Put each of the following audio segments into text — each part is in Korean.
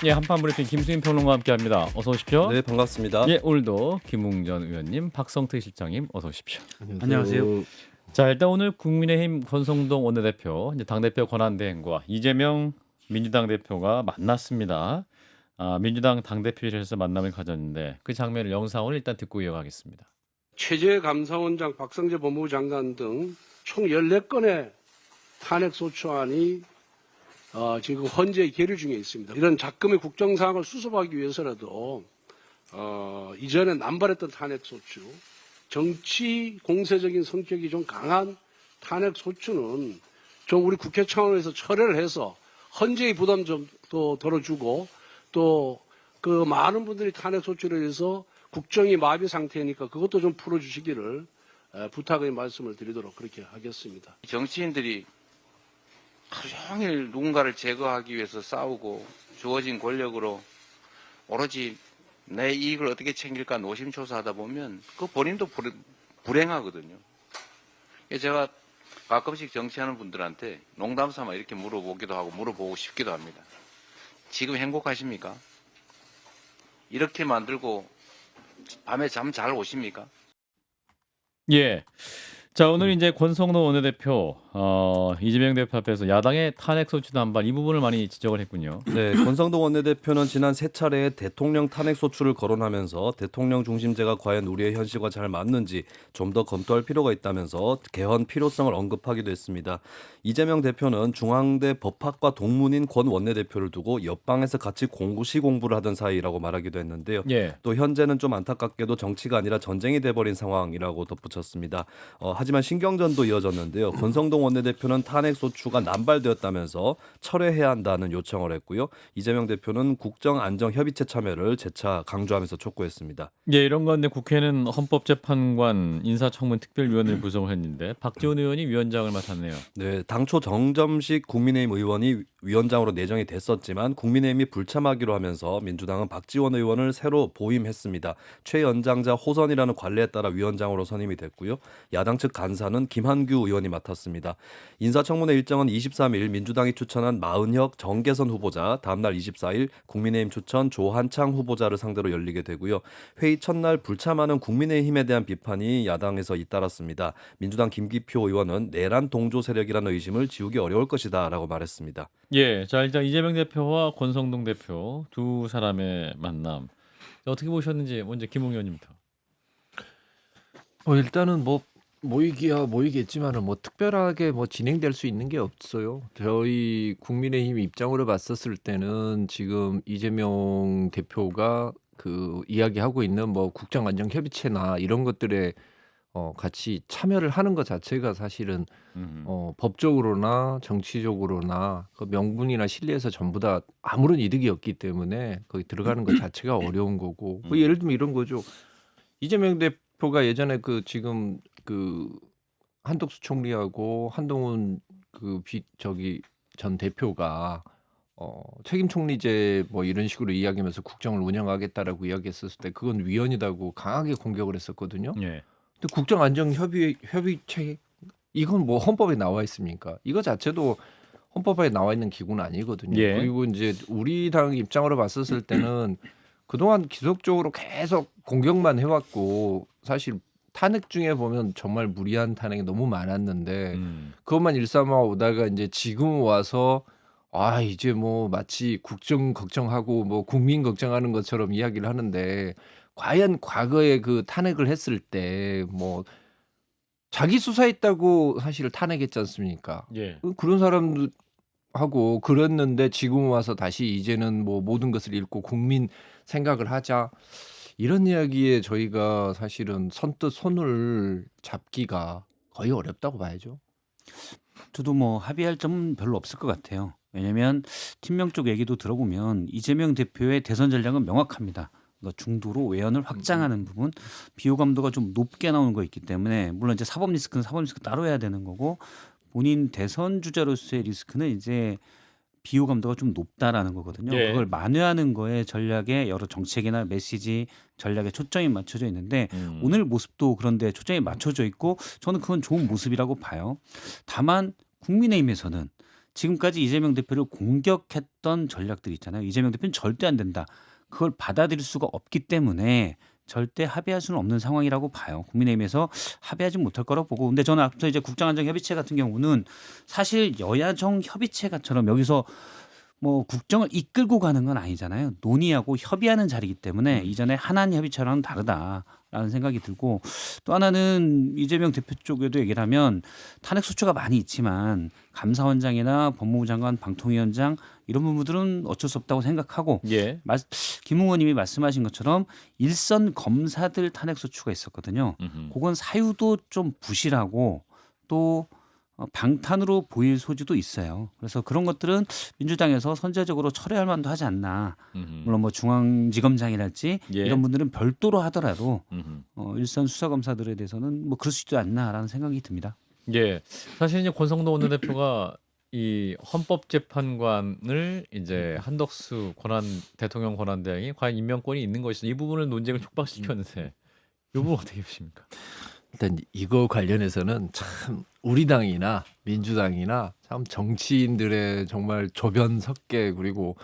예, 한판 브리핑 김수인 평론가와 함께합니다. 어서 오십시오. 네, 반갑습니다. 예, 오늘도 김웅전 의원님, 박성태 실장님 어서 오십시오. 안녕하세요. 자, 일단 오늘 국민의힘 권성동 원내대표, 이제 당대표 권한대행과 이재명 민주당 대표가 만났습니다. 민주당 당대표실에서 만남을 가졌는데 그 장면을 영상을 일단 듣고 이어가겠습니다. 최재 감사원장, 박성재 법무부 장관 등 총 14건의 탄핵소추안이 지금 헌재 계류 중에 있습니다. 이런 작금의 국정사항을 수습하기 위해서라도 이전에 남발했던 탄핵소추, 정치 공세적인 성격이 좀 강한 탄핵소추는 좀 우리 국회 차원에서 철회를 해서 헌재의 부담 좀 또 덜어주고 또 그 많은 분들이 탄핵소추를 해서 국정이 마비 상태니까 그것도 좀 풀어주시기를 부탁의 말씀을 드리도록 그렇게 하겠습니다. 정치인들이 하루 종일 누군가를 제거하기 위해서 싸우고 주어진 권력으로 오로지 내 이익을 어떻게 챙길까 노심초사하다 보면 그 본인도 불행하거든요. 제가 가끔씩 정치하는 분들한테 농담 삼아 이렇게 물어보기도 하고 물어보고 싶기도 합니다. 지금 행복하십니까? 이렇게 만들고 밤에 잠 잘 오십니까? 예. 자, 오늘 이제 권성동 원내대표, 이재명 대표 앞에서 야당의 탄핵소추 남발 이 부분을 많이 지적을 했군요. 네, 권성동 원내대표는 지난 세 차례 대통령 탄핵소추를 거론하면서 대통령 중심제가 과연 우리의 현실과 잘 맞는지 좀 더 검토할 필요가 있다면서 개헌 필요성을 언급하기도 했습니다. 이재명 대표는 중앙대 법학과 동문인 권 원내대표를 두고 옆방에서 같이 공부를 하던 사이라고 말하기도 했는데요. 예. 또 현재는 좀 안타깝게도 정치가 아니라 전쟁이 돼버린 상황이라고 덧붙였습니다. 하지만 신경전도 이어졌는데요. 권성동 원내대표는 탄핵소추가 남발되었다면서 철회해야 한다는 요청을 했고요. 이재명 대표는 국정안정협의체 참여를 재차 강조하면서 촉구했습니다. 예, 이런 가운데 국회는 헌법재판관 인사청문특별위원회를 구성을 했는데 박지원 의원이 위원장을 맡았네요. 네, 당초 정점식 국민의힘 의원이 위원장으로 내정이 됐었지만 국민의힘이 불참하기로 하면서 민주당은 박지원 의원을 새로 보임했습니다. 최연장자 호선이라는 관례에 따라 위원장으로 선임이 됐고요. 야당 측 간사는 김한규 의원이 맡았습니다. 인사청문회 일정은 23일 민주당이 추천한 마은혁 정계선 후보자, 다음날 24일 국민의힘 추천 조한창 후보자를 상대로 열리게 되고요. 회의 첫날 불참하는 국민의힘에 대한 비판이 야당에서 잇따랐습니다. 민주당 김기표 의원은 내란 동조 세력이라는 의심을 지우기 어려울 것이다라고 말했습니다. 예, 자, 일단 이재명 대표와 권성동 대표 두 사람의 만남 어떻게 보셨는지 먼저 김웅 의원님부터. 일단은 뭐 모이기야 모이겠지만은 뭐 특별하게 뭐 진행될 수 있는 게 없어요. 저희 국민의힘 입장으로 봤었을 때는 지금 이재명 대표가 그 이야기하고 있는 뭐 국정안정협의체나 이런 것들에 같이 참여를 하는 것 자체가 사실은 법적으로나 정치적으로나 그 명분이나 신뢰에서 전부 다 아무런 이득이 없기 때문에 거기 들어가는 것 자체가 어려운 거고 뭐 예를 들면 이런 거죠. 이재명 대표가 예전에 그 지금 그 한덕수 총리하고 한동훈 전 대표가 책임 총리제 뭐 이런 식으로 이야기하면서 국정을 운영하겠다라고 이야기했었을 때 그건 위헌이라고 강하게 공격을 했었거든요. 예. 근데 국정안정협의체 이건 뭐 헌법에 나와 있습니까? 이거 자체도 헌법에 나와 있는 기구는 아니거든요. 예. 그리고 이제 우리 당 입장으로 봤었을 때는 그동안 지속적으로 계속 공격만 해왔고 사실 탄핵 중에 보면 정말 무리한 탄핵이 너무 많았는데 그것만 일삼아 오다가 이제 지금 와서 이제 뭐 마치 국정 걱정하고 뭐 국민 걱정하는 것처럼 이야기를 하는데 과연 과거에 그 탄핵을 했을 때 뭐 자기 수사했다고 사실 탄핵했지 않습니까? 예. 그런 사람도 하고 그랬는데 지금 와서 다시 이제는 뭐 모든 것을 잃고 국민 생각을 하자 이런 이야기에 저희가 사실은 선뜻 손을 잡기가 거의 어렵다고 봐야죠. 저도 뭐 합의할 점은 별로 없을 것 같아요. 왜냐하면 친명 쪽 얘기도 들어보면 이재명 대표의 대선 전략은 명확합니다. 그러니까 중도로 외연을 확장하는 부분, 비호감도가 좀 높게 나오는 거 있기 때문에 물론 이제 사법 리스크는 사법 리스크 따로 해야 되는 거고 본인 대선 주자로서의 리스크는 이제 비호감도가 좀 높다라는 거거든요. 예. 그걸 만회하는 거에 전략에 여러 정책이나 메시지 전략에 초점이 맞춰져 있는데 오늘 모습도 그런데 초점이 맞춰져 있고 저는 그건 좋은 모습이라고 봐요. 다만 국민의힘에서는 지금까지 이재명 대표를 공격했던 전략들이 있잖아요. 이재명 대표는 절대 안 된다. 그걸 받아들일 수가 없기 때문에 절대 합의할 수는 없는 상황이라고 봐요. 국민의힘에서 합의하지 못할 거라고 보고. 근데 저는 앞서 이제 국정안정협의체 같은 경우는 사실 여야정 협의체가처럼 여기서 뭐 국정을 이끌고 가는 건 아니잖아요. 논의하고 협의하는 자리이기 때문에 이전에 한한 협의체랑은 다르다라는 생각이 들고, 또 하나는 이재명 대표 쪽에도 얘기를 하면 탄핵 소추가 많이 있지만 감사원장이나 법무부 장관, 방통위원장 이런 부분들은 어쩔 수 없다고 생각하고, 예. 김 의원님이 말씀하신 것처럼 일선 검사들 탄핵 소추가 있었거든요. 그건 사유도 좀 부실하고 또 방탄으로 보일 소지도 있어요. 그래서 그런 것들은 민주당에서 선제적으로 처리할 만도 하지 않나. 물론 뭐 중앙지검장이랄지 예. 이런 분들은 별도로 하더라도 음흠. 일선 수사검사들에 대해서는 뭐 그럴 수 있지 않나라는 생각이 듭니다. 예. 사실 이제 권성동 원내대표가 이 헌법재판관을 이제 한덕수 대통령 권한대행이 과연 임명권이 있는 것이다, 이 부분을 논쟁을 촉발시켰는데 이 부분 어떻게 보십니까? 일단 이거 관련해서는 참 우리 당이나 민주당이나 참 정치인들의 정말 조변 섞개, 그리고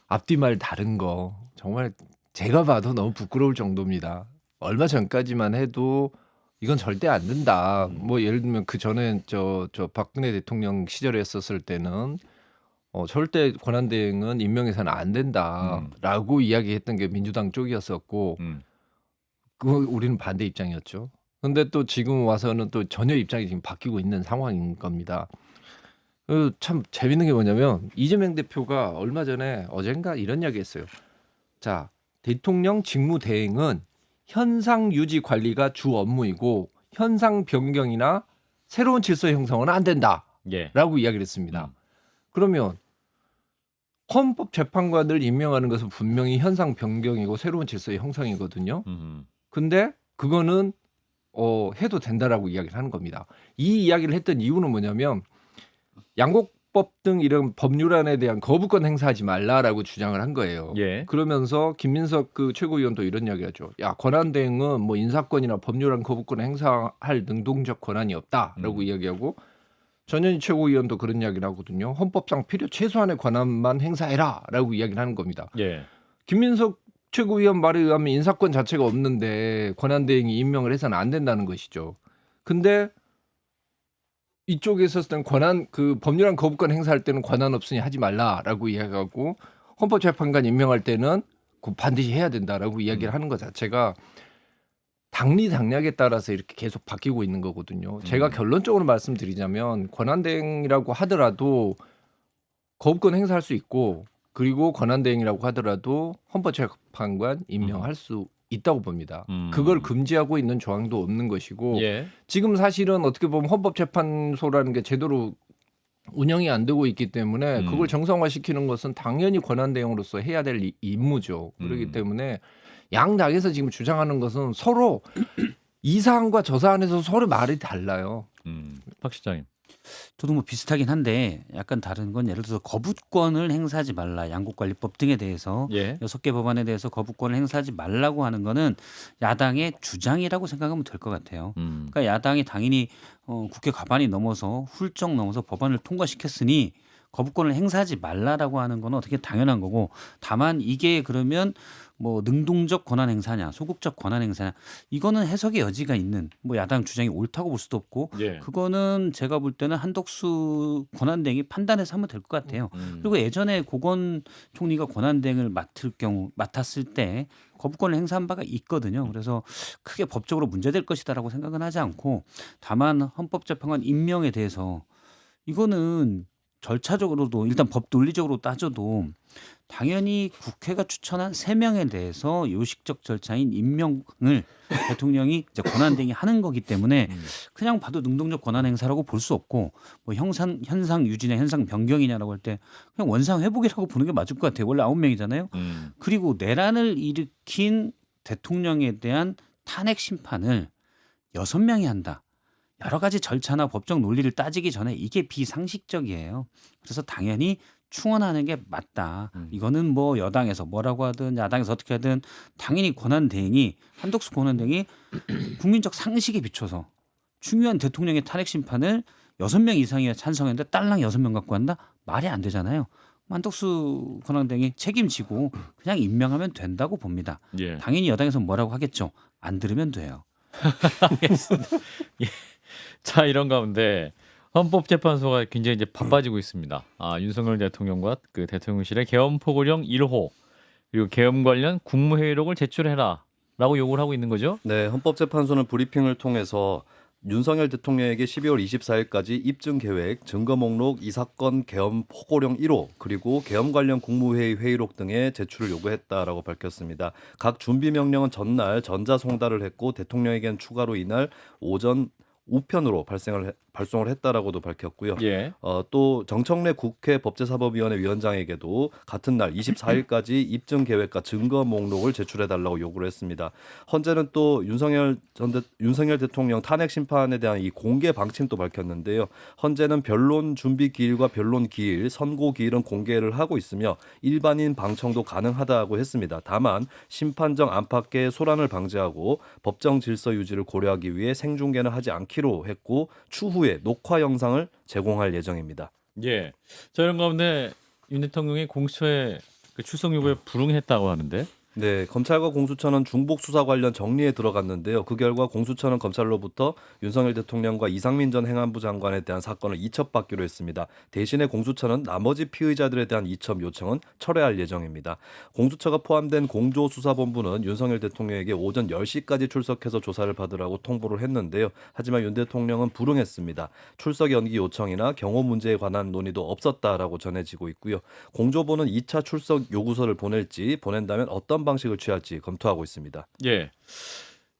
앞뒤말 다른 거 정말 제가 봐도 너무 부끄러울 정도입니다. 얼마 전까지만 해도 이건 절대 안 된다. 뭐 예를 들면 그 전에 저 박근혜 대통령 시절에 했었을 때는 절대 권한대행은 임명해서는 안 된다라고 이야기했던 게 민주당 쪽이었었고, 그거 우리는 반대 입장이었죠. 근데 또 지금 와서는 또 전혀 입장이 지금 바뀌고 있는 상황인 겁니다. 참 재밌는 게 뭐냐면 이재명 대표가 얼마 전에 어젠가 이런 이야기 했어요. 자, 대통령 직무 대행은 현상 유지 관리가 주 업무이고 현상 변경이나 새로운 질서 형성은 안 된다라고 예. 이야기를 했습니다. 그러면 헌법재판관을 임명하는 것은 분명히 현상 변경이고 새로운 질서의 형성이거든요. 근데 그거는 해도 된다라고 이야기를 하는 겁니다. 이 이야기를 했던 이유는 뭐냐면 양곡법 등 이런 법률안에 대한 거부권 행사하지 말라라고 주장을 한 거예요. 예. 그러면서 김민석 그 최고위원도 이런 이야기하죠. 야, 권한대행은 뭐 인사권이나 법률안 거부권 행사할 능동적 권한이 없다라고 이야기하고, 전현희 최고위원도 그런 이야기를 하거든요. 헌법상 필요 최소한의 권한만 행사해라라고 이야기를 하는 겁니다. 예. 김민석 최고위원 말에 의하면 인사권 자체가 없는데 권한대행이 임명을 해서는 안 된다는 것이죠. 근데 이쪽에서 그 법률안 거부권 행사할 때는 권한 없으니 하지 말라라고 이야기하고, 헌법재판관 임명할 때는 반드시 해야 된다라고 이야기를 하는 것 자체가 당리당략에 따라서 이렇게 계속 바뀌고 있는 거거든요. 제가 결론적으로 말씀드리자면 권한대행이라고 하더라도 거부권 행사할 수 있고, 그리고 권한대행이라고 하더라도 헌법재판관 임명할 수 있다고 봅니다. 그걸 금지하고 있는 조항도 없는 것이고, 예. 지금 사실은 어떻게 보면 헌법재판소라는 게 제대로 운영이 안 되고 있기 때문에 그걸 정상화시키는 것은 당연히 권한대행으로서 해야 될 임무죠. 그렇기 때문에 양당에서 지금 주장하는 것은 서로 이 사안과 저 사안에서 서로 말이 달라요. 박 실장님. 저도 뭐 비슷하긴 한데 약간 다른 건, 예를 들어서 거부권을 행사하지 말라, 양국관리법 등에 대해서 예. 6개 법안에 대해서 거부권을 행사하지 말라고 하는 거는 야당의 주장이라고 생각하면 될 것 같아요. 그러니까 야당이 당연히 국회 과반이 넘어서 훌쩍 넘어서 법안을 통과시켰으니 거부권을 행사하지 말라라고 하는 건 어떻게 당연한 거고, 다만 이게 그러면 뭐 능동적 권한 행사냐, 소극적 권한 행사냐, 이거는 해석의 여지가 있는, 뭐 야당 주장이 옳다고 볼 수도 없고, 예. 그거는 제가 볼 때는 한덕수 권한대행이 판단해서 하면 될 것 같아요. 그리고 예전에 고건 총리가 권한대행을 맡았을 때 거부권을 행사한 바가 있거든요. 그래서 크게 법적으로 문제될 것이다라고 생각은 하지 않고, 다만 헌법재판관 임명에 대해서 이거는 절차적으로도 일단 법 논리적으로 따져도 당연히 국회가 추천한 3명에 대해서 요식적 절차인 임명을 대통령이 이제 권한대행이 하는 거기 때문에 그냥 봐도 능동적 권한 행사라고 볼 수 없고, 뭐 현상 유지냐 현상 변경이냐라고 할 때 그냥 원상 회복이라고 보는 게 맞을 것 같아요. 원래 9명이잖아요. 그리고 내란을 일으킨 대통령에 대한 탄핵 심판을 6명이 한다. 여러 가지 절차나 법적 논리를 따지기 전에 이게 비상식적이에요. 그래서 당연히 충원하는 게 맞다. 이거는 뭐 여당에서 뭐라고 하든 야당에서 어떻게 하든 당연히 권한대행이, 한덕수 권한대행이 국민적 상식에 비춰서 중요한 대통령의 탄핵 심판을 6명 이상이 찬성했는데 딸랑 6명 갖고 한다? 말이 안 되잖아요. 한덕수 권한대행이 책임지고 그냥 임명하면 된다고 봅니다. 예. 당연히 여당에서 뭐라고 하겠죠. 안 들으면 돼요. 알겠습니다. 예. 자, 이런 가운데 헌법재판소가 굉장히 이제 바빠지고 있습니다. 윤석열 대통령과 그 대통령실의 계엄 포고령 1호 그리고 계엄 관련 국무회의록을 제출해라라고 요구를 하고 있는 거죠. 네, 헌법재판소는 브리핑을 통해서 윤석열 대통령에게 12월 24일까지 입증 계획, 증거 목록, 이 사건 계엄 포고령 1호 그리고 계엄 관련 국무회의 회의록 등의 제출을 요구했다라고 밝혔습니다. 각 준비 명령은 전날 전자 송달을 했고 대통령에겐 추가로 이날 오전 우편으로 발송을 했다라고도 밝혔고요. 예. 또 정청래 국회 법제사법위원회 위원장에게도 같은 날 24일까지 입증 계획과 증거 목록을 제출해달라고 요구를 했습니다. 헌재는 또 윤석열 대통령 탄핵 심판에 대한 이 공개 방침도 밝혔는데요. 헌재는 변론 준비 기일과 변론 기일, 선고 기일은 공개를 하고 있으며 일반인 방청도 가능하다고 했습니다. 다만 심판정 안팎의 소란을 방지하고 법정 질서 유지를 고려하기 위해 생중계는 하지 않기로 했고 추후에 녹화 영상을 제공할 예정입니다. 예. 자, 이런 가운데 윤 대통령이 공수처에 그 출석 요구에 불응했다고 하는데. 네, 검찰과 공수처는 중복 수사 관련 정리에 들어갔는데요. 그 결과 공수처는 검찰로부터 윤석열 대통령과 이상민 전 행안부 장관에 대한 사건을 이첩받기로 했습니다. 대신에 공수처는 나머지 피의자들에 대한 이첩 요청은 철회할 예정입니다. 공수처가 포함된 공조수사본부는 윤석열 대통령에게 오전 10시까지 출석해서 조사를 받으라고 통보를 했는데요. 하지만 윤 대통령은 불응했습니다. 출석 연기 요청이나 경호 문제에 관한 논의도 없었다라고 전해지고 있고요. 공조부는 2차 출석 요구서를 보낼지 보낸다면 어떤 방식을 취할지 검토하고 있습니다. 예.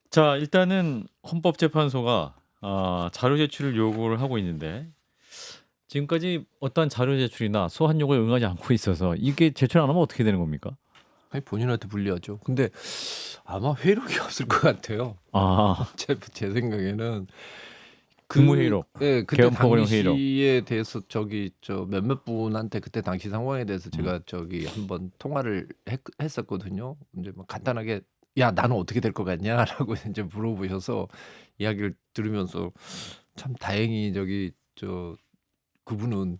자, 일단은 헌법재판소가 자료 제출을 요구를 하고 있는데 지금까지 어떠한 자료 제출이나 소환 요구에 응하지 않고 있어서 이게 제출 안 하면 어떻게 되는 겁니까? 아니 본인한테 불리하죠. 근데 아마 회력이 없을 것 같아요. 제 생각에는 국무회의록, 네, 그때 계엄 포고령 회의록. 당시에 대해서 저 몇몇 분한테 그때 당시 상황에 대해서 제가 한번 통화를 했었거든요. 이제 뭐 간단하게 야 나는 어떻게 될 것 같냐라고 이제 물어보셔서 이야기를 들으면서 참 다행히 그분은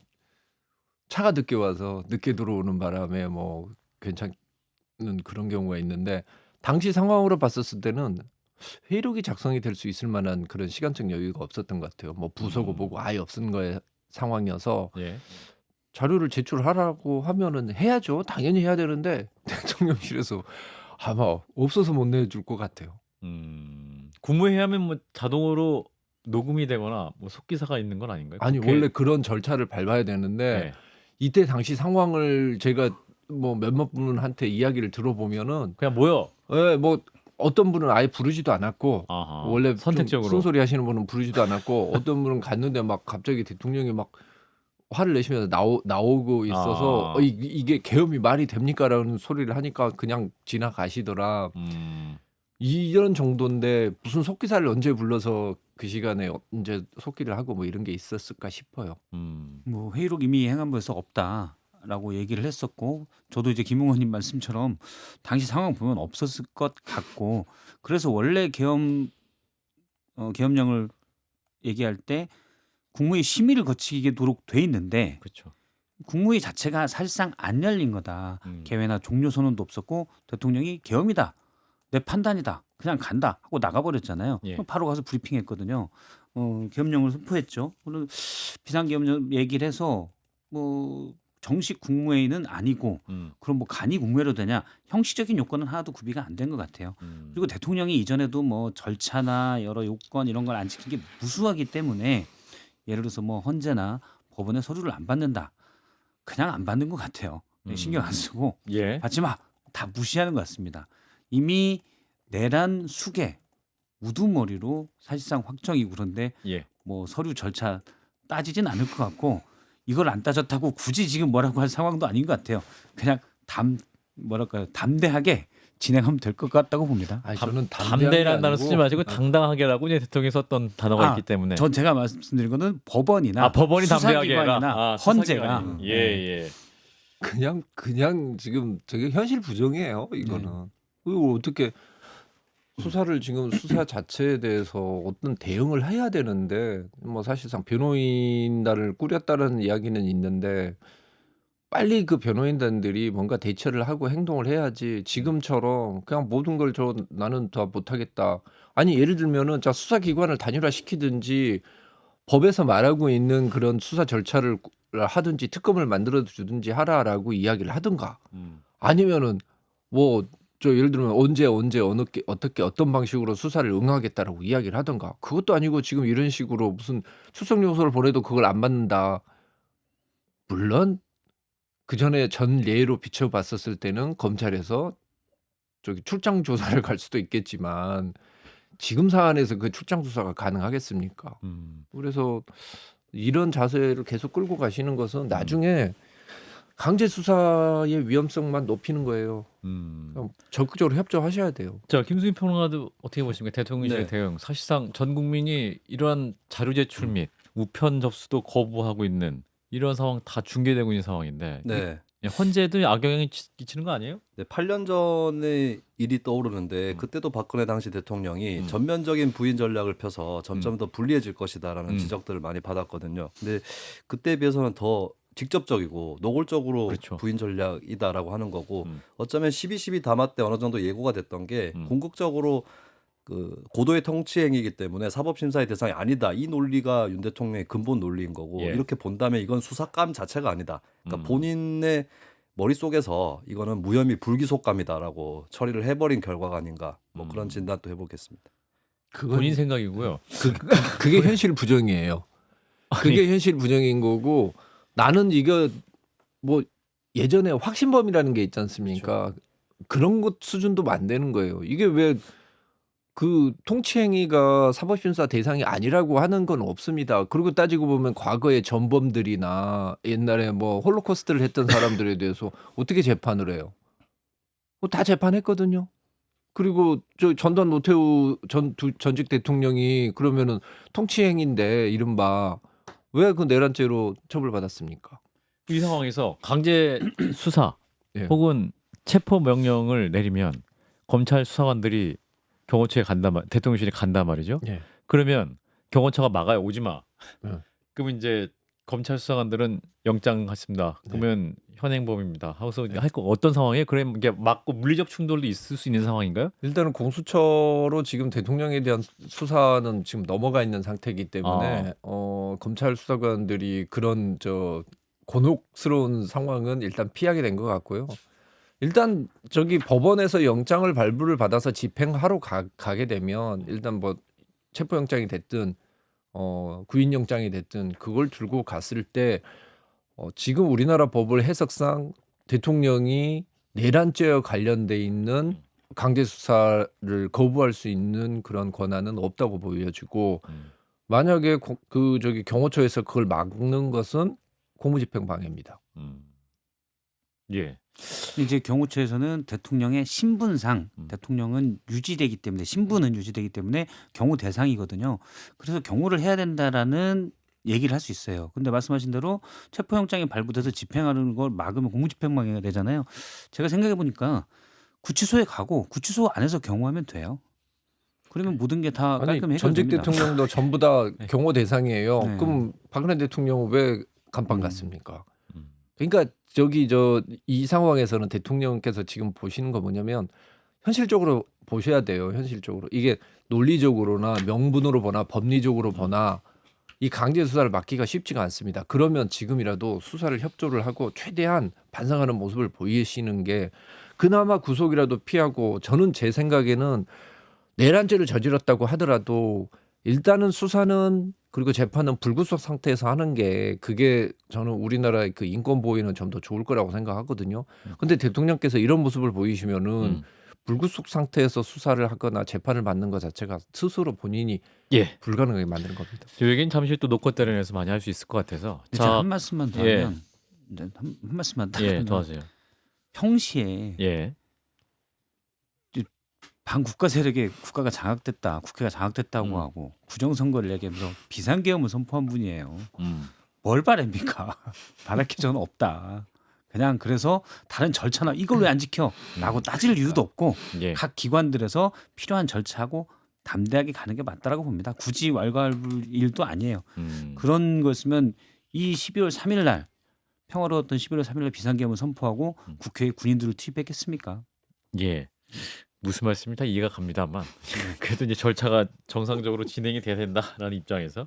차가 늦게 와서 늦게 들어오는 바람에 뭐 괜찮은 그런 경우가 있는데 당시 상황으로 봤었을 때는 회의록이 작성이 될 수 있을 만한 그런 시간적 여유가 없었던 것 같아요. 뭐 부서고 보고 아예 없은 거의 상황이어서 예. 자료를 제출하라고 하면은 해야죠. 당연히 해야 되는데 대통령실에서 아마 없어서 못 내줄 것 같아요. 국무회의 하면 뭐 자동으로 녹음이 되거나 뭐 속기사가 있는 건 아닌가요? 아니 원래 그런 절차를 밟아야 되는데 네. 이때 당시 상황을 제가 뭐 몇몇 분한테 이야기를 들어보면은 그냥 모여. 뭐 어떤 분은 아예 부르지도 않았고 아하. 원래 선택적으로. 쓴소리 하시는 분은 부르지도 않았고 어떤 분은 갔는데 막 갑자기 대통령이 막 화를 내시면서 나오고 있어서 이게 계엄이 말이 됩니까라는 소리를 하니까 그냥 지나가시더라. 이런 정도인데 무슨 속기사를 언제 불러서 그 시간에 언제 속기를 하고 뭐 이런 게 있었을까 싶어요. 뭐 회의록 이미 행안부에서 없다라고 얘기를 했었고 저도 이제 김 의원님 말씀처럼 당시 상황 보면 없었을 것 같고 그래서 원래 계엄령을 얘기할 때 국무회의 심의를 거치도록 돼 있는데 그렇죠. 국무회의 자체가 사실상 안 열린 거다. 개회나 종료 선언도 없었고 대통령이 계엄이다. 내 판단이다. 그냥 간다 하고 나가버렸잖아요. 예. 바로 가서 브리핑했거든요. 계엄령을 선포했죠. 물론 비상계엄령 얘기를 해서 뭐 정식 국무회의는 아니고 그럼 뭐 간이 국무회의로 되냐? 형식적인 요건은 하나도 구비가 안 된 것 같아요. 그리고 대통령이 이전에도 뭐 절차나 여러 요건 이런 걸 안 지킨 게 무수하기 때문에 예를 들어서 뭐 헌재나 법원에 서류를 안 받는다. 그냥 안 받는 것 같아요. 신경 안 쓰고 예. 받지 마. 다 무시하는 것 같습니다. 이미 내란 수개 우두머리로 사실상 확정이고 그런데 예. 뭐 서류 절차 따지진 않을 것 같고 이걸 안 따졌다고 굳이 지금 뭐라고 할 상황도 아닌 것 같아요. 그냥 담대하게 진행하면 될 것 같다고 봅니다. 아니, 저는 담대라는 단어 쓰지 마시고 당당하게라고 이제 대통령이 썼던 단어가 있기 때문에. 전 제가 말씀드린 거는 법원이나 법원이 담대하게 해라. 수사기관이나 헌재가 예. 그냥 지금 저게 현실 부정이에요. 이거는 이거 어떻게 수사를 지금 수사 자체에 대해서 어떤 대응을 해야 되는데 뭐 사실상 변호인단을 꾸렸다는 이야기는 있는데 빨리 그 변호인단들이 뭔가 대처를 하고 행동을 해야지 지금처럼 그냥 모든 걸 나는 다 못하겠다. 아니 예를 들면은 자 수사기관을 단일화시키든지 법에서 말하고 있는 그런 수사 절차를 하든지 특검을 만들어 주든지 하라라고 이야기를 하든가 아니면은 뭐 저 예를 들면 언제 어떻게 어떤 방식으로 수사를 응하겠다라고 이야기를 하든가 그것도 아니고 지금 이런 식으로 무슨 출석 요소를 보내도 그걸 안 받는다. 물론 그 전에 전례로 비춰봤었을 때는 검찰에서 저기 출장 조사를 갈 수도 있겠지만 지금 사안에서 그 출장 조사가 가능하겠습니까? 그래서 이런 자세를 계속 끌고 가시는 것은 나중에 강제 수사의 위험성만 높이는 거예요. 그럼 적극적으로 협조하셔야 돼요. 자, 김수민 평론가도 어떻게 보십니까? 대통령실의 네. 대응. 사실상 전 국민이 이러한 자료 제출 및 우편 접수도 거부하고 있는 이런 상황 다 중계되고 있는 상황인데 네. 헌재도 악영향이 끼치는 거 아니에요? 네, 8년 전의 일이 떠오르는데 그때도 박근혜 당시 대통령이 전면적인 부인 전략을 펴서 점점 더 불리해질 것이다라는 지적들을 많이 받았거든요. 근데 그때에 비해서는 더 직접적이고 노골적으로 그렇죠. 부인 전략이다라고 하는 거고 어쩌면 12.12 담화 때 어느 정도 예고가 됐던 게 궁극적으로 그 고도의 통치행위이기 때문에 사법심사의 대상이 아니다. 이 논리가 윤 대통령의 근본 논리인 거고 예. 이렇게 본다면 이건 수사감 자체가 아니다. 그러니까 본인의 머릿속에서 이거는 무혐의 불기소감이다라고 처리를 해버린 결과가 아닌가 뭐 그런 진단도 해보겠습니다. 그건 본인 생각이고요. 그게 현실 부정이에요. 그게 현실 부정인 거고 나는 이거 뭐 예전에 확신범이라는 게 있지 않습니까? 그런 것 수준도 안 되는 거예요. 이게 왜 그 통치행위가 사법심사 대상이 아니라고 하는 건 없습니다. 그리고 따지고 보면 과거의 전범들이나 옛날에 뭐 홀로코스트를 했던 사람들에 대해서 어떻게 재판을 해요? 뭐 다 재판했거든요. 그리고 저 전두환 노태우 전직 대통령이 그러면은 통치행위인데 이른바 왜 그 내란죄로 처벌받았습니까? 이 상황에서 강제 수사 예. 혹은 체포 명령을 내리면 검찰 수사관들이 경호처에 대통령실에 간단 말이죠. 예. 그러면 경호처가 막아요. 오지 마. 예. 그러면 이제 검찰 수사관들은 영장 갔습니다. 그러면 현행범입니다. 하고서 할 거 어떤 상황이에요? 그럼 이게 막고 물리적 충돌도 있을 수 있는 상황인가요? 일단은 공수처로 지금 대통령에 대한 수사는 지금 넘어가 있는 상태이기 때문에 검찰 수사관들이 그런 곤혹스러운 상황은 일단 피하게 된 것 같고요. 일단 저기 법원에서 영장을 발부를 받아서 집행하러 가게 되면 일단 뭐 체포영장이 됐든 구인영장이 됐든 그걸 들고 갔을 때 지금 우리나라 법을 해석상 대통령이 내란죄와 관련돼 있는 강제 수사를 거부할 수 있는 그런 권한은 없다고 보여지고 만약에 경호처에서 그걸 막는 것은 공무집행 방해입니다. 예. 이제 경호처에서는 대통령의 신분상 대통령은 유지되기 때문에 신분은 유지되기 때문에 경호 대상이거든요. 그래서 경호를 해야 된다라는 얘기를 할 수 있어요. 근데 말씀하신 대로 체포영장이 발부돼서 집행하는 걸 막으면 공무집행방해가 되잖아요. 제가 생각해 보니까 구치소에 가고 구치소 안에서 경호하면 돼요. 그러면 모든 게 다 아니 깔끔히 전직 해결됩니다. 대통령도 전부 다 경호 대상이에요. 네. 그럼 박근혜 대통령은 왜 간판 갔습니까? 그러니까 이 상황에서는 대통령께서 지금 보시는 거 뭐냐면 현실적으로 보셔야 돼요. 현실적으로 이게 논리적으로나 명분으로 보나 법리적으로 보나 이 강제 수사를 막기가 쉽지가 않습니다. 그러면 지금이라도 수사를 협조를 하고 최대한 반성하는 모습을 보이시는 게 그나마 구속이라도 피하고 저는 제 생각에는 내란죄를 저질렀다고 하더라도 일단은 수사는 그리고 재판은 불구속 상태에서 하는 게 그게 저는 우리나라의 그 인권 보호에는 좀 더 좋을 거라고 생각하거든요. 근데 대통령께서 이런 모습을 보이시면은 불구속 상태에서 수사를 하거나 재판을 받는 것 자체가 스스로 본인이 예. 불가능하게 만드는 겁니다. 저 얘기는 잠시 또 놓고 때려내서 많이 할 수 있을 것 같아서. 제가 한 말씀만 더 예. 하면 한 말씀만 더 예, 하면 더 하세요. 평시에 예. 반국가 세력에 국가가 장악됐다, 국회가 장악됐다고 하고 부정선거를 얘기하면서 비상계엄을 선포한 분이에요. 뭘 바랍니까? 바랄 게 저는 없다. 그냥 그래서 다른 절차나 이걸 왜 안 지켜라고 따질 이유도 없고 예. 각 기관들에서 필요한 절차하고 담대하게 가는 게 맞다라고 봅니다. 굳이 왈가왈부 일도 아니에요. 그런 거였으면 이 12월 3일 날 평화로웠던 11월 3일 날 비상계엄을 선포하고 국회에 군인들을 투입했겠습니까? 예. 무슨 말씀인지 다 이해가 갑니다만 그래도 이제 절차가 정상적으로 진행이 돼야 된다라는 입장에서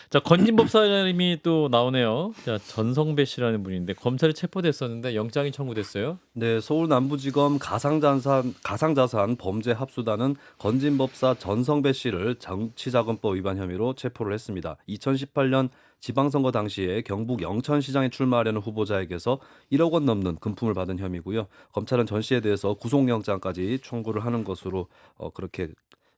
자 건진 법사님이 또 나오네요. 자 전성배 씨라는 분인데 검찰에 체포됐었는데 영장이 청구됐어요. 네, 서울 남부지검 가상자산 범죄 합수단은 건진법사 전성배 씨를 정치자금법 위반 혐의로 체포를 했습니다. 2018년 지방선거 당시에 경북 영천시장에 출마하려는 후보자에게서 1억 원 넘는 금품을 받은 혐의고요. 검찰은 전 씨에 대해서 구속영장까지 청구를 하는 것으로 그렇게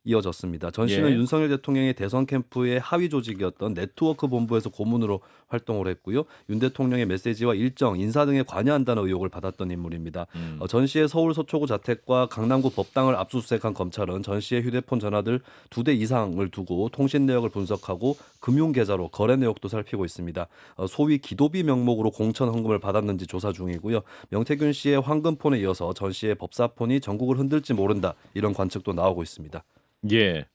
이어졌습니다. 전 씨는 예. 윤석열 대통령의 대선 캠프의 하위 조직이었던 네트워크 본부에서 고문으로 활동을 했고요. 윤 대통령의 메시지와 일정, 인사 등에 관여한다는 의혹을 받았던 인물입니다. 전 씨의 서울 서초구 자택과 강남구 법당을 압수수색한 검찰은 전 씨의 휴대폰 전화들 2대 이상을 두고 통신 내역을 분석하고 금융계좌로 거래 내역도 살피고 있습니다. 소위 기도비 명목으로 공천 헌금을 받았는지 조사 중이고요. 명태균 씨의 황금폰에 이어서 전 씨의 법사폰이 전국을 흔들지 모른다 이런 관측도 나오고 있습니다. 예.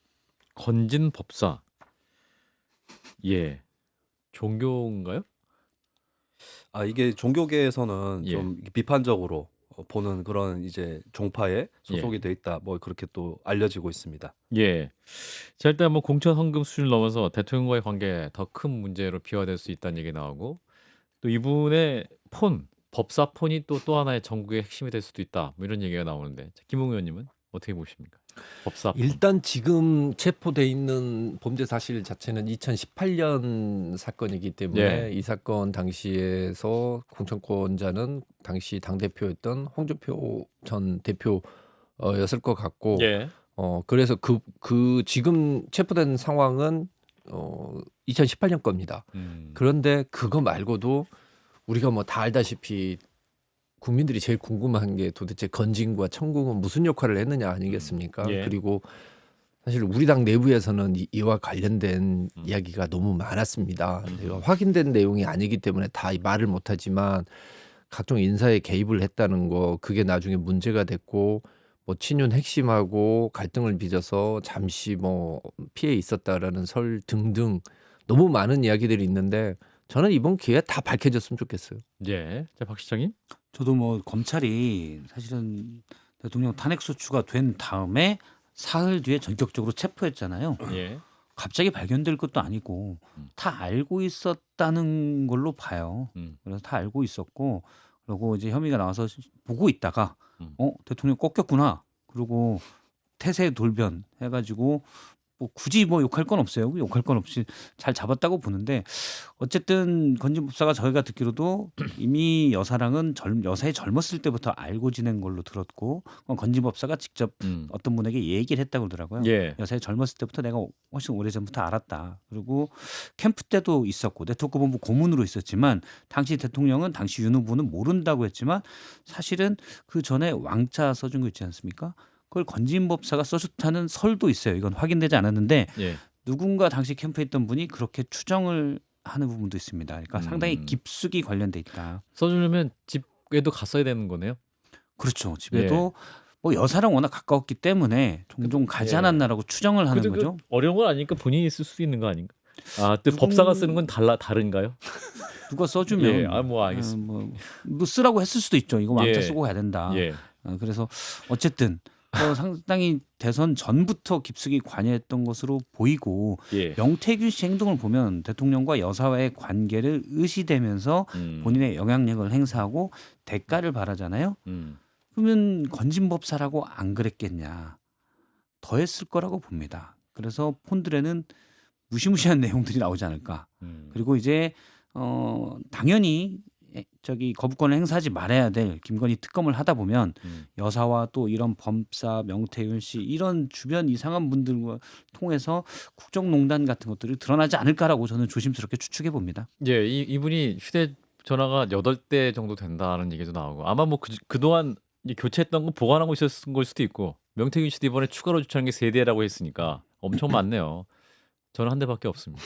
건진 법사. 예. 종교인가요? 이게 종교계에서는 예. 좀 비판적으로 보는 그런 이제 종파에 소속이 예. 돼 있다. 뭐 그렇게 또 알려지고 있습니다. 예. 자 일단 뭐 공천 헌금 수준을 넘어서 대통령과의 관계에 더 큰 문제로 비화될 수 있다는 얘기 나오고 또 이분의 폰, 법사 폰이 또 하나의 전국의 핵심이 될 수도 있다. 뭐 이런 얘기가 나오는데 자, 김웅 의원님은 어떻게 보십니까? 법사 폰. 일단 지금 체포돼 있는 범죄 사실 자체는 2018년 사건이기 때문에 예. 이 사건 당시에서 공천권자는 당시 당 대표였던 홍준표 전 대표였을 것 같고, 예. 그래서 그 지금 체포된 상황은 2018년 겁니다. 그런데 그거 말고도 우리가 뭐 다 알다시피 국민들이 제일 궁금한 게 도대체 건진과 천궁은 무슨 역할을 했느냐 아니겠습니까? 예. 그리고 사실 우리 당 내부에서는 이와 관련된 이야기가 너무 많았습니다. 제가 확인된 내용이 아니기 때문에 다 말을 못하지만 각종 인사에 개입을 했다는 거, 그게 나중에 문제가 됐고 뭐 친윤 핵심하고 갈등을 빚어서 잠시 뭐 피해 있었다라는 설 등등 너무 많은 이야기들이 있는데 저는 이번 기회에 다 밝혀졌으면 좋겠어요. 예. 자 박 시장님. 저도 뭐 검찰이 사실은 대통령 탄핵 소추가 된 다음에 사흘 뒤에 전격적으로 체포했잖아요. 예. 갑자기 발견될 것도 아니고 다 알고 있었다는 걸로 봐요. 그래서 다 알고 있었고 그리고 이제 혐의가 나와서 보고 있다가 대통령 꺾였구나. 그리고 태세 돌변 해가지고 뭐 굳이 뭐 욕할 건 없어요. 욕할 건 없이 잘 잡았다고 보는데 어쨌든 건진 법사가 저희가 듣기로도 이미 여사랑은 여사의 젊었을 때부터 알고 지낸 걸로 들었고 건진 법사가 직접 어떤 분에게 얘기를 했다고 그러더라고요. 예. 여사의 젊었을 때부터 내가 훨씬 오래전부터 알았다. 그리고 캠프 때도 있었고 네트워크 본부 고문으로 있었지만 당시 대통령은 당시 윤 후보는 모른다고 했지만 사실은 그 전에 왕자 써준 거 있지 않습니까? 그걸 건진 법사가 써줬다는 설도 있어요. 이건 확인되지 않았는데 예. 누군가 당시 캠프에 있던 분이 그렇게 추정을 하는 부분도 있습니다. 그러니까 상당히 깊숙이 관련돼 있다. 써주려면 집에도 갔어야 되는 거네요. 그렇죠. 집에도 뭐 여사랑 워낙 가까웠기 때문에 종종 가지 예. 않았나라고 추정을 하는 그래도 거죠. 어려운 건 아니니까 본인이 쓸 수 있는 거 아닌가? 또 법사가 쓰는 건 다른가요? 누가 써주면 예. 뭐 알겠습니다. 뭐 쓰라고 했을 수도 있죠. 이거 왕자 예. 쓰고 가야 된다. 예. 그래서 어쨌든 상당히 대선 전부터 깊숙이 관여했던 것으로 보이고 예. 명태균 씨 행동을 보면 대통령과 여사와의 관계를 의시되면서 본인의 영향력을 행사하고 대가를 바라잖아요. 그러면 건진법사라고 안 그랬겠냐. 더 했을 거라고 봅니다. 그래서 폰들에는 무시무시한 내용들이 나오지 않을까. 그리고 이제 당연히 저기 거부권을 행사하지 말아야 될 김건희 특검을 하다 보면 여사와 또 이런 범사 명태균 씨 이런 주변 이상한 분들과 통해서 국정농단 같은 것들이 드러나지 않을까라고 저는 조심스럽게 추측해 봅니다. 예, 이분이 휴대전화가 8대 정도 된다는 얘기도 나오고 아마 뭐 그동안 교체했던 거 보관하고 있었던 걸 수도 있고 명태균 씨도 이번에 추가로 주차한 게 3대라고 했으니까 엄청 많네요. 저는 한 대밖에 없습니다.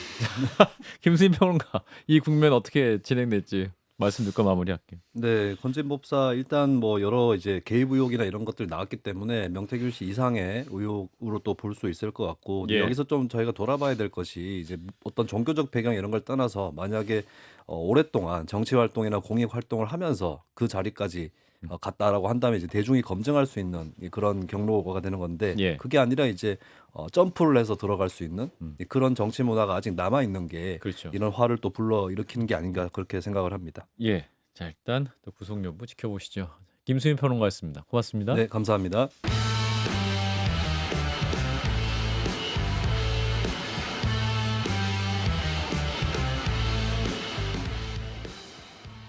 김수인 평론가, 이 국면 어떻게 진행될지 말씀 듣고 마무리할게요. 네, 건진법사 일단 뭐 여러 이제 개입 의혹이나 이런 것들 나왔기 때문에 명태균 씨 이상의 의혹으로 또 볼 수 있을 것 같고 근데 예. 여기서 좀 저희가 돌아봐야 될 것이 이제 어떤 종교적 배경 이런 걸 떠나서 만약에 오랫동안 정치 활동이나 공익 활동을 하면서 그 자리까지 갔다라고 한다면 이제 대중이 검증할 수 있는 그런 경로가 되는 건데 예. 그게 아니라 이제 점프를 해서 들어갈 수 있는 그런 정치 문화가 아직 남아 있는 게 그렇죠. 이런 화를 또 불러 일으키는 게 아닌가 그렇게 생각을 합니다. 예. 자, 일단 또 구속 여부 지켜보시죠. 김수민 평론가였습니다. 고맙습니다. 네, 감사합니다.